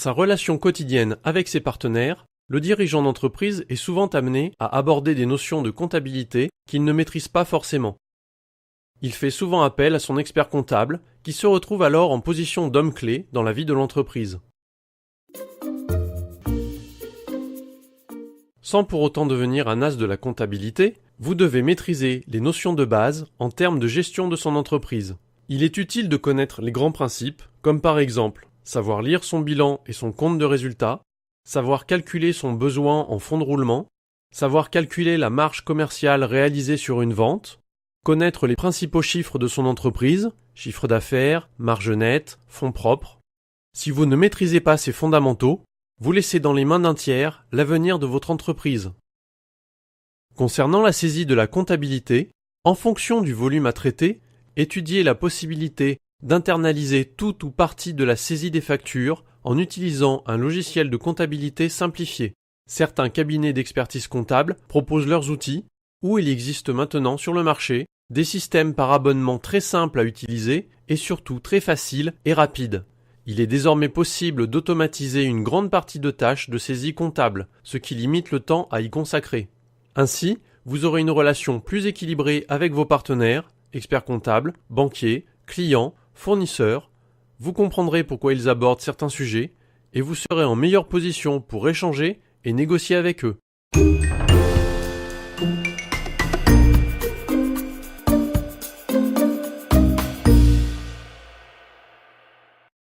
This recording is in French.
sa relation quotidienne avec ses partenaires, le dirigeant d'entreprise est souvent amené à aborder des notions de comptabilité qu'il ne maîtrise pas forcément. Il fait souvent appel à son expert comptable, qui se retrouve alors en position d'homme clé dans la vie de l'entreprise. Sans pour autant devenir un as de la comptabilité, vous devez maîtriser les notions de base en termes de gestion de son entreprise. Il est utile de connaître les grands principes, comme par exemple savoir lire son bilan et son compte de résultat, savoir calculer son besoin en fonds de roulement, savoir calculer la marge commerciale réalisée sur une vente, connaître les principaux chiffres de son entreprise, chiffre d'affaires, marge nette, fonds propres. Si vous ne maîtrisez pas ces fondamentaux, vous laissez dans les mains d'un tiers l'avenir de votre entreprise. Concernant la saisie de la comptabilité, en fonction du volume à traiter, étudiez la possibilité d'internaliser tout ou partie de la saisie des factures en utilisant un logiciel de comptabilité simplifié. Certains cabinets d'expertise comptable proposent leurs outils, ou il existe maintenant sur le marché des systèmes par abonnement très simples à utiliser et surtout très faciles et rapides. Il est désormais possible d'automatiser une grande partie de tâches de saisie comptable, ce qui limite le temps à y consacrer. Ainsi, vous aurez une relation plus équilibrée avec vos partenaires, experts comptables, banquiers, clients, fournisseurs. Vous comprendrez pourquoi ils abordent certains sujets et vous serez en meilleure position pour échanger et négocier avec eux.